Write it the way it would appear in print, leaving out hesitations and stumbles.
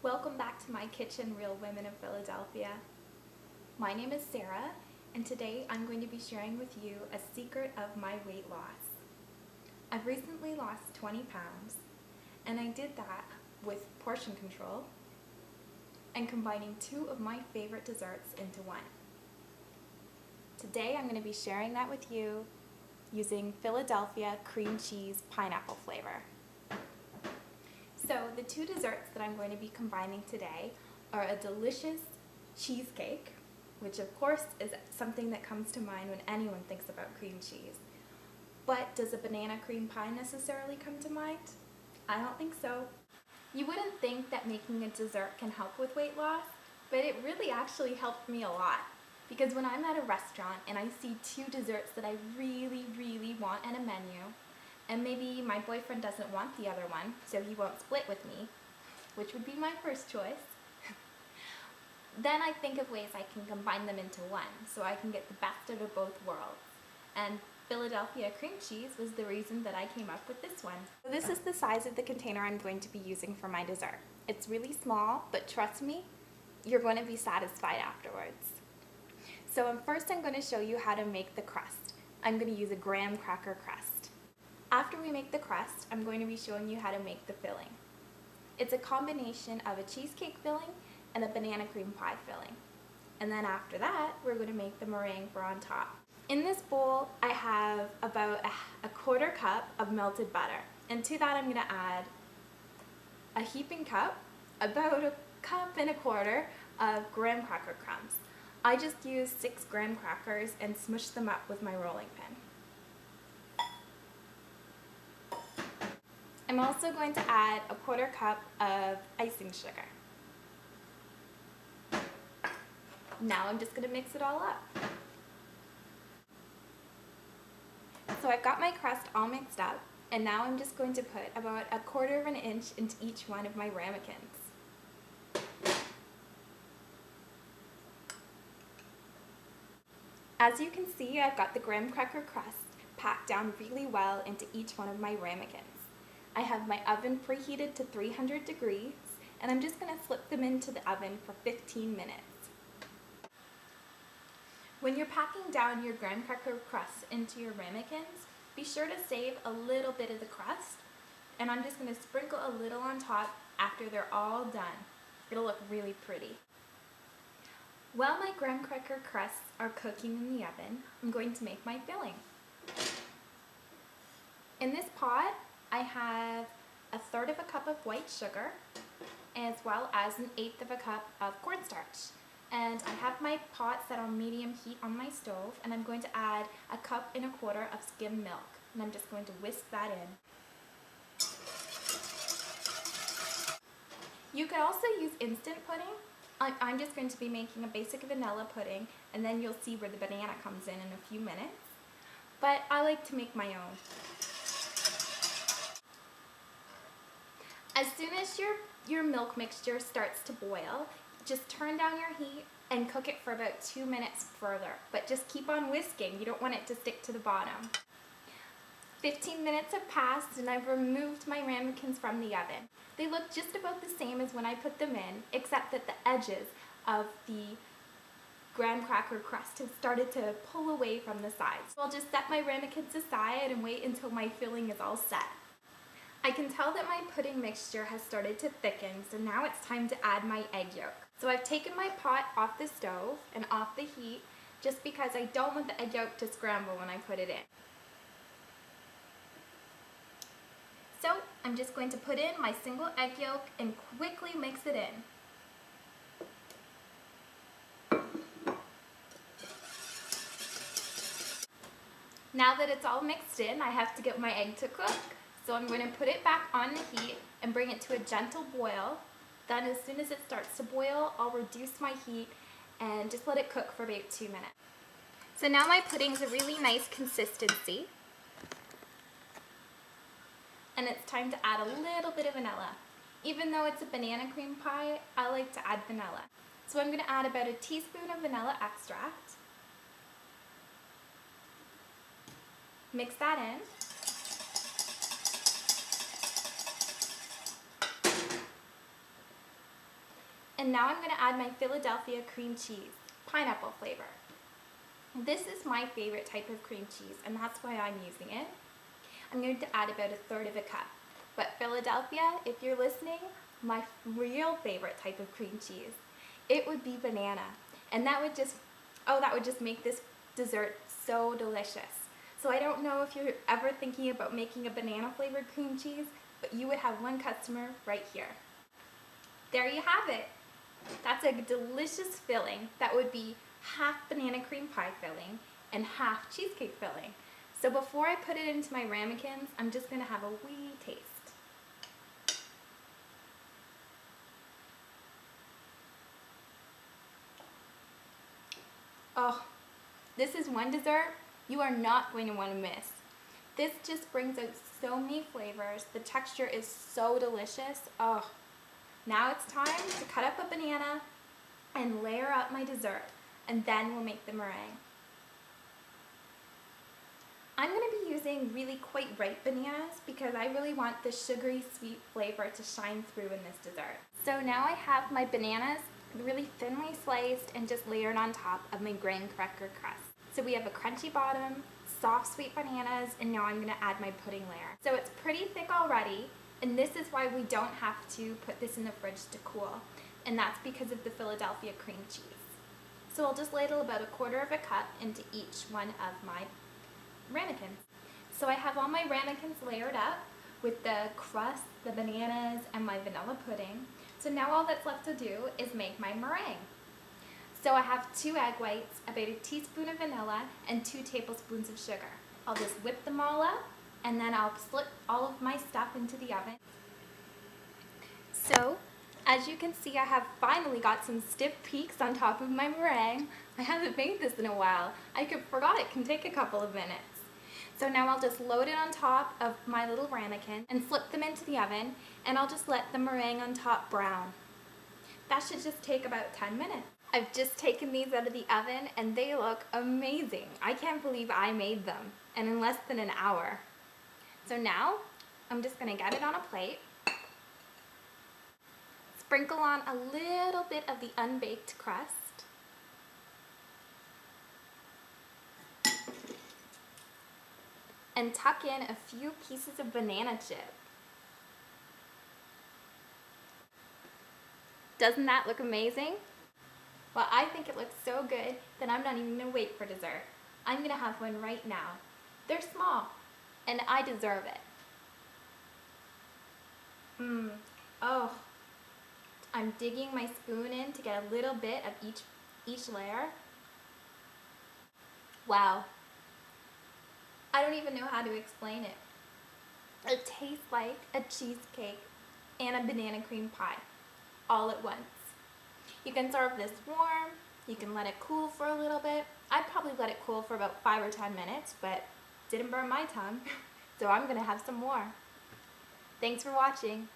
Welcome back to my kitchen, Real Women of Philadelphia. My name is Sarah, and today I'm going to be sharing with you a secret of my weight loss. I've recently lost 20 pounds, and I did that with portion control and combining two of my favorite desserts into one. Today I'm going to be sharing that with you using Philadelphia cream cheese pineapple flavor. So the two desserts that I'm going to be combining today are a delicious cheesecake, which of course is something that comes to mind when anyone thinks about cream cheese. But does a banana cream pie necessarily come to mind? I don't think so. You wouldn't think that making a dessert can help with weight loss, but it really actually helped me a lot. Because when I'm at a restaurant and I see two desserts that I really want on a menu, and maybe my boyfriend doesn't want the other one, so he won't split with me, which would be my first choice, then I think of ways I can combine them into one, so I can get the best out of both worlds. And Philadelphia cream cheese was the reason that I came up with this one. So this is the size of the container I'm going to be using for my dessert. It's really small, but trust me, you're going to be satisfied afterwards. So first I'm going to show you how to make the crust. I'm going to use a graham cracker crust. After we make the crust, I'm going to be showing you how to make the filling. It's a combination of a cheesecake filling and a banana cream pie filling. And then after that, we're going to make the meringue for on top. In this bowl, I have about a quarter cup of melted butter. And to that, I'm going to add a heaping cup, about a cup and a quarter of graham cracker crumbs. I just used 6 graham crackers and smushed them up with my rolling pin. I'm also going to add a quarter cup of icing sugar. Now I'm just going to mix it all up. So I've got my crust all mixed up, and now I'm just going to put about a quarter of an inch into each one of my ramekins. As you can see, I've got the graham cracker crust packed down really well into each one of my ramekins. I have my oven preheated to 300 degrees, and I'm just going to slip them into the oven for 15 minutes. When you're packing down your graham cracker crust into your ramekins, be sure to save a little bit of the crust, and I'm just going to sprinkle a little on top after they're all done. It'll look really pretty. While my graham cracker crusts are cooking in the oven, I'm going to make my filling. In this pot, I have 1/3 of a cup of white sugar, as well as 1/8 of a cup of cornstarch. And I have my pot set on medium heat on my stove, and I'm going to add 1 1/4 cups of skim milk. And I'm just going to whisk that in. You could also use instant pudding. I'm just going to be making a basic vanilla pudding, and then you'll see where the banana comes in a few minutes. But I like to make my own. As soon as your milk mixture starts to boil, just turn down your heat and cook it for about 2 minutes further. But just keep on whisking, you don't want it to stick to the bottom. 15 minutes have passed, and I've removed my ramekins from the oven. They look just about the same as when I put them in, except that the edges of the graham cracker crust have started to pull away from the sides. So I'll just set my ramekins aside and wait until my filling is all set. I can tell that my pudding mixture has started to thicken, so now it's time to add my egg yolk. So I've taken my pot off the stove and off the heat just because I don't want the egg yolk to scramble when I put it in. So I'm just going to put in my single egg yolk and quickly mix it in. Now that it's all mixed in, I have to get my egg to cook. So I'm going to put it back on the heat and bring it to a gentle boil. Then as soon as it starts to boil, I'll reduce my heat and just let it cook for about 2 minutes. So now my pudding's a really nice consistency. And it's time to add a little bit of vanilla. Even though it's a banana cream pie, I like to add vanilla. So I'm going to add about 1 teaspoon of vanilla extract. Mix that in. And now I'm going to add my Philadelphia cream cheese, pineapple flavor. This is my favorite type of cream cheese, and that's why I'm using it. I'm going to add about 1/3 of a cup. But Philadelphia, if you're listening, my real favorite type of cream cheese, it would be banana. And that would just make this dessert so delicious. So I don't know if you're ever thinking about making a banana flavored cream cheese, but you would have one customer right here. There you have it. That's a delicious filling that would be half banana cream pie filling and half cheesecake filling. So before I put it into my ramekins, I'm just going to have a wee taste. Oh, this is one dessert you are not going to want to miss. This just brings out so many flavors. The texture is so delicious. Oh, now it's time to cut up a banana and layer up my dessert, and then we'll make the meringue. I'm going to be using really quite ripe bananas because I really want the sugary sweet flavor to shine through in this dessert. So now I have my bananas really thinly sliced and just layered on top of my graham cracker crust. So we have a crunchy bottom, soft sweet bananas, and now I'm going to add my pudding layer. So it's pretty thick already, and this is why we don't have to put this in the fridge to cool, and that's because of the Philadelphia cream cheese. So I'll just ladle about 1/4 of a cup into each one of my ramekins. So I have all my ramekins layered up with the crust, the bananas, and my vanilla pudding. So now all that's left to do is make my meringue. So I have 2 egg whites, about a teaspoon of vanilla, and 2 tablespoons of sugar. I'll just whip them all up, and then I'll slip all of my stuff into the oven. So, as you can see, I have finally got some stiff peaks on top of my meringue. I haven't made this in a while. I forgot it can take a couple of minutes. So now I'll just load it on top of my little ramekin and flip them into the oven, and I'll just let the meringue on top brown. That should just take about 10 minutes. I've just taken these out of the oven and they look amazing. I can't believe I made them, and in less than an hour. So now I'm just going to get it on a plate, sprinkle on a little bit of the unbaked crust, and tuck in a few pieces of banana chip. Doesn't that look amazing? Well, I think it looks so good that I'm not even going to wait for dessert. I'm going to have one right now. They're small, and I deserve it. Oh, I'm digging my spoon in to get a little bit of each layer. Wow. I don't even know how to explain it. It tastes like a cheesecake and a banana cream pie all at once. You can serve this warm, you can let it cool for a little bit. I'd probably let it cool for about 5 or 10 minutes, but didn't burn my tongue, so I'm gonna have some more. Thanks for watching.